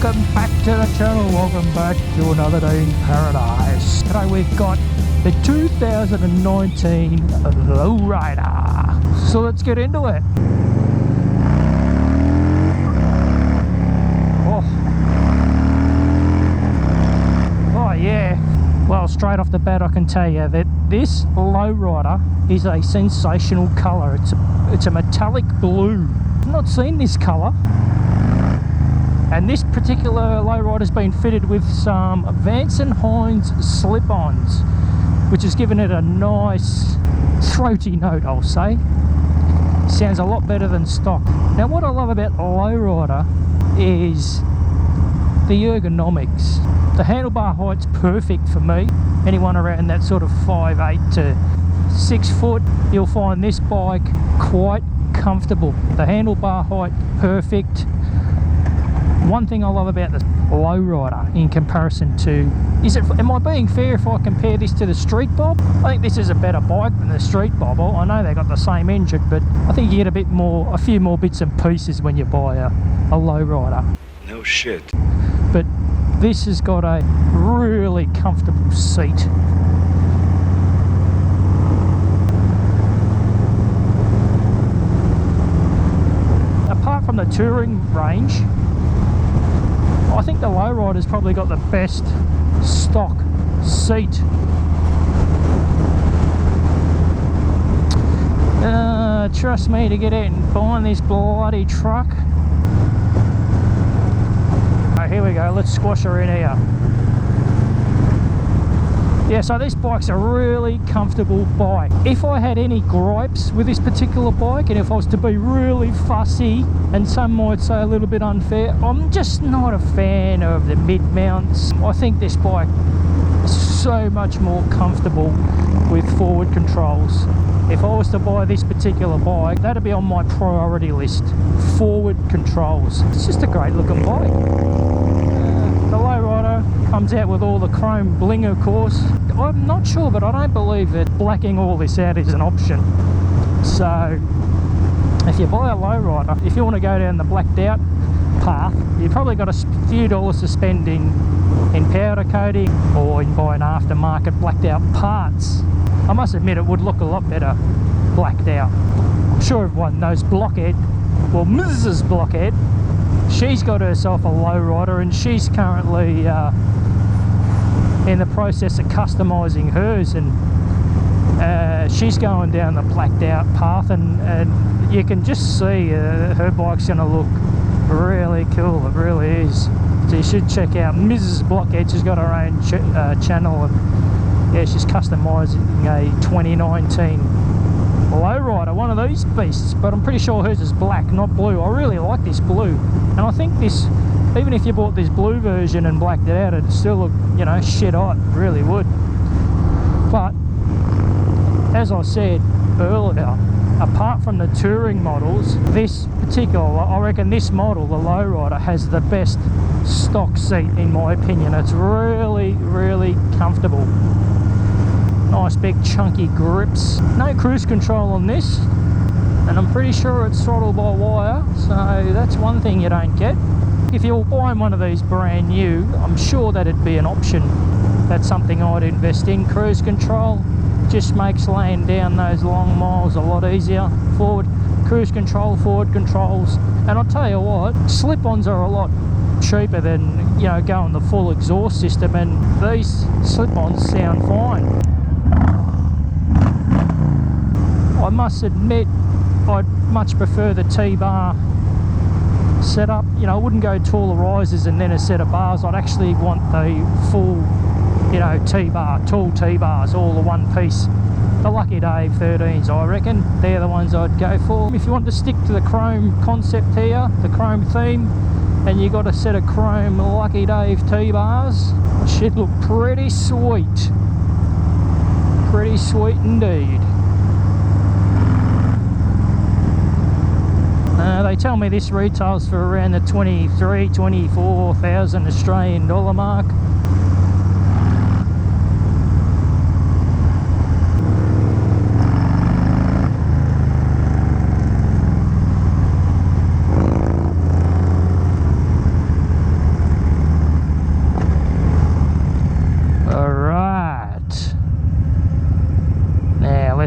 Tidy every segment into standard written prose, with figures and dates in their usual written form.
welcome back to the channel, welcome back to another day in paradise. Today we've got the 2019 Low Rider. So let's get into it. Oh yeah. Well, straight off the bat I can tell you that this Low Rider is a sensational colour. It's a metallic blue. I've not seen this colour. And this particular Low Rider's been fitted with some Vance & Hines slip-ons, which has given it a nice throaty note, I'll say. Sounds a lot better than stock. Now what I love about Low Rider is the ergonomics. The handlebar height's perfect for me. Anyone around that sort of 5'8" to 6 foot, you'll find this bike quite comfortable. The handlebar height, perfect. One thing I love about the Low Rider in comparison to, am I being fair if I compare this to the Street Bob? I think this is a better bike than the Street Bob. I know they got the same engine, but I think you get a few more bits and pieces when you buy a Low Rider. No shit. But this has got a really comfortable seat. Apart from the touring range, I think the Low Rider's probably got the best stock seat. Trust me to get out and bind this bloody truck. Oh, here we go, let's squash her in here. Yeah, so this bike's a really comfortable bike. If I had any gripes with this particular bike, and if I was to be really fussy, and some might say a little bit unfair, I'm just not a fan of the mid-mounts. I think this bike is so much more comfortable with forward controls. If I was to buy this particular bike, that'd be on my priority list. Forward controls. It's just a great looking bike. The Low Rider comes out with all the chrome bling, of course. I'm not sure, but I don't believe that blacking all this out is an option. So if you buy a Low Rider, if you want to go down the blacked out path, you've probably got a few dollars to spend in powder coating or in buying aftermarket blacked out parts. I must admit it would look a lot better blacked out. I'm sure everyone knows Blockhead, well Mrs. Blockhead. She's got herself a Low Rider and she's currently in the process of customising hers, and she's going down the blacked out path, and you can just see her bike's going to look really cool. It really is. So you should check out Mrs. Blockhead. She's got her own channel, and yeah, she's customising a 2019 Low Rider, one of these beasts, but I'm pretty sure hers is black, not blue. I really like this blue, and I think this, even if you bought this blue version and blacked it out, it'd still look, you know, shit hot. It really would. But as I said earlier, apart from the touring models, this particular, I reckon this model, the Low Rider, has the best stock seat in my opinion. It's really, really comfortable. Nice big chunky grips. No cruise control on this, and I'm pretty sure it's throttle by wire, so that's one thing you don't get. If you're buying one of these brand new, I'm sure that'd be an option. That's something I'd invest in. Cruise control just makes laying down those long miles a lot easier. Forward cruise control, forward controls, and I'll tell you what, slip-ons are a lot cheaper than, you know, going the full exhaust system, and these slip-ons sound fine. I must admit, I'd much prefer the T-bar setup. You know, I wouldn't go taller risers and then a set of bars. I'd actually want the full, you know, T-bar, tall T-bars, all the one piece. The Lucky Dave 13s, I reckon, they're the ones I'd go for. If you want to stick to the chrome concept here, the chrome theme, and you got a set of chrome Lucky Dave T-bars, it should look pretty sweet. Pretty sweet indeed. They tell me this retails for around the 24,000 Australian dollar mark.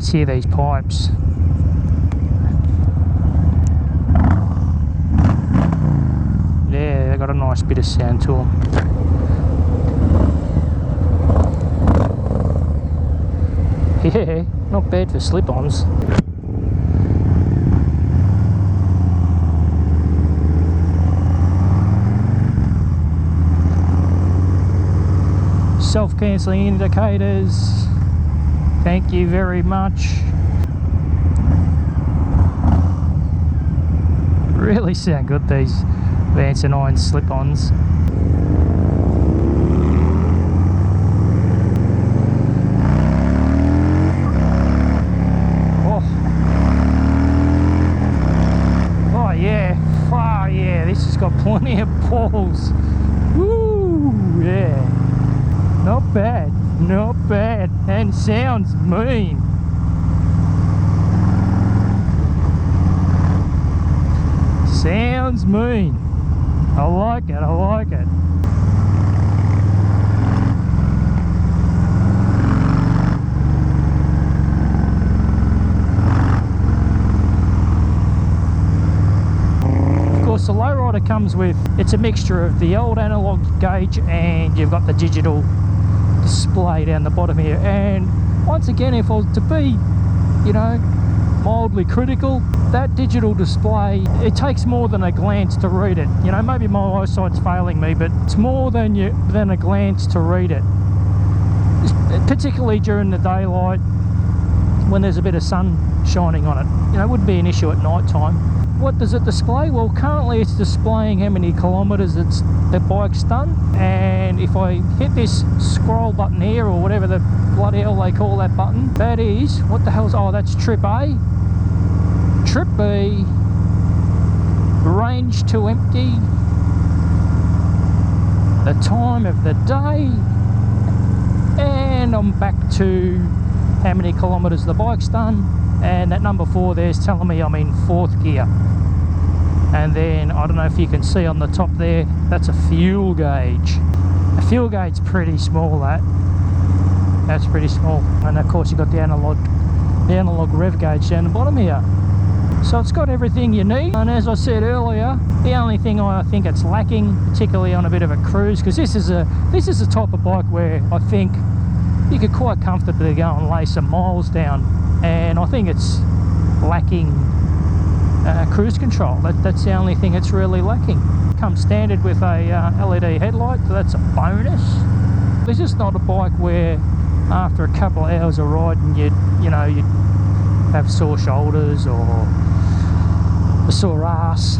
Let's hear these pipes. Yeah, they got a nice bit of sound to them. Yeah, not bad for slip-ons. Self-cancelling indicators. Thank you very much. Really sound good, these Vance & Hines slip-ons. Oh yeah, far yeah, this has got plenty of balls. Woo, yeah. Not bad, not bad, and sounds mean. Sounds mean. I like it, I like it. Of course, the Low Rider comes with, it's a mixture of the old analog gauge and you've got the digital display down the bottom here. And once again, if I was to be, you know, mildly critical, that digital display, it takes more than a glance to read it. You know, maybe my eyesight's failing me, but it's more than a glance to read it. Particularly during the daylight, when there's a bit of sun shining on it. You know, it wouldn't be an issue at night time. What does it display? Well, currently it's displaying how many kilometres the bike's done. And if I hit this scroll button here, or whatever the bloody hell they call that button, that is, what the hell's, oh, that's trip A. Trip B, range to empty, the time of the day, and I'm back to how many kilometres the bike's done, and that number 4 there's telling me I'm in 4th gear. And then, I don't know if you can see on the top there, that's a fuel gauge. A fuel gauge's pretty small, that's pretty small. And of course you've got the analog rev gauge down the bottom here. So it's got everything you need, and as I said earlier, the only thing I think it's lacking, particularly on a bit of a cruise, because this is a type of bike where I think you could quite comfortably go and lay some miles down, and I think it's lacking cruise control. That's the only thing it's really lacking. Comes standard with a LED headlight, so that's a bonus. It's just not a bike where after a couple of hours of riding you'd have sore shoulders or a sore ass.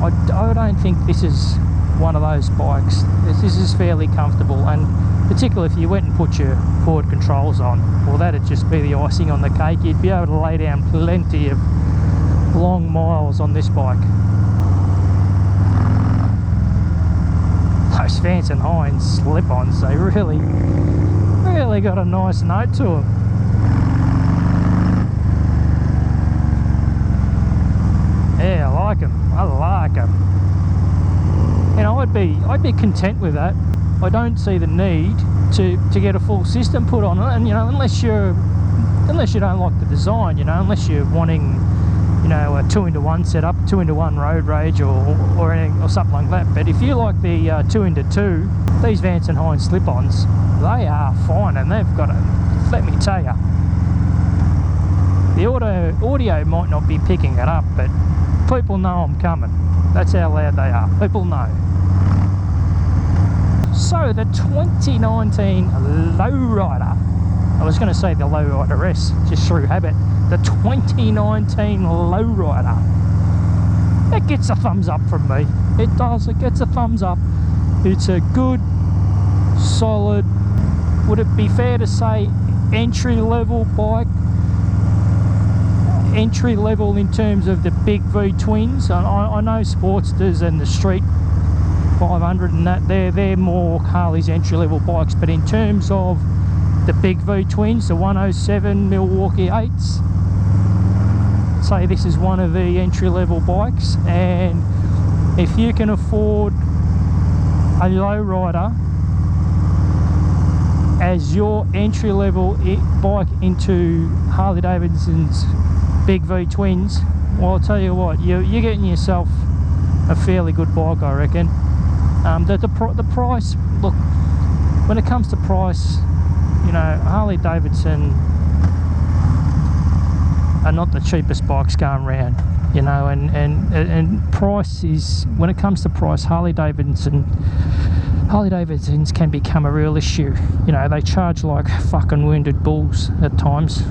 I don't think this is one of those bikes. This is fairly comfortable, and particularly if you went and put your forward controls on, well, that'd just be the icing on the cake. You'd be able to lay down plenty of long miles on this bike. Those Vance & Hines slip-ons, they really got a nice note to them. Yeah, I like them. I like them. You know, I'd be content with that. I don't see the need to get a full system put on it, and you know, unless you don't like the design, you know, unless you're wanting, you know, a 2-into-1 setup, 2-into-1 road rage or anything or something like that. But if you like the 2-into-2, these Vance & Hines slip-ons, they are fine, and they've got a, let me tell you, the audio might not be picking it up, but people know I'm coming. That's how loud they are. People know. So the 2019 Low Rider, I was going to say the Low Rider S, just through habit. The 2019 Low Rider, it gets a thumbs up from me. It does, it gets a thumbs up. It's a good, solid, would it be fair to say, entry-level bike? Entry level in terms of the big V twins. I know Sportsters and the Street 500 and that, they're more Harley's entry level bikes, but in terms of the big V twins, the 107 Milwaukee 8s, I'd say this is one of the entry level bikes. And if you can afford a Low Rider as your entry level bike into Harley Davidson's Big V twins, well, I'll tell you what, you're getting yourself a fairly good bike, I reckon. The price, look, when it comes to price, you know, Harley Davidson are not the cheapest bikes going around, you know, and price is, when it comes to price, Harley Davidsons can become a real issue. You know, they charge like fucking wounded bulls at times.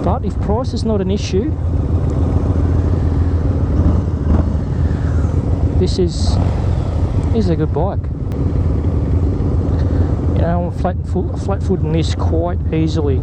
But if price is not an issue, this is a good bike. You know, I'm flat-footing this quite easily.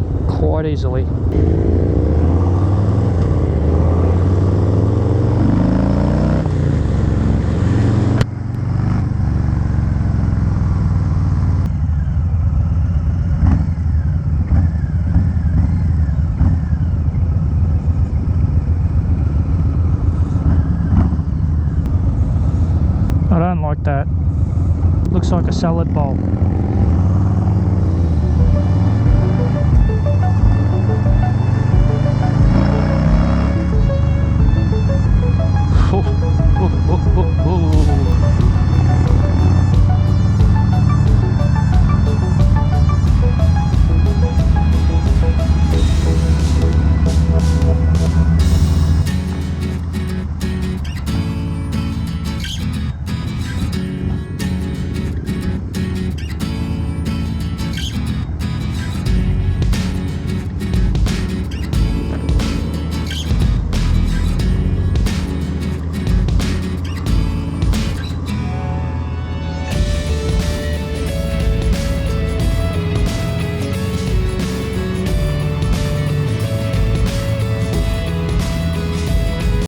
I don't like that. Looks like a salad bowl.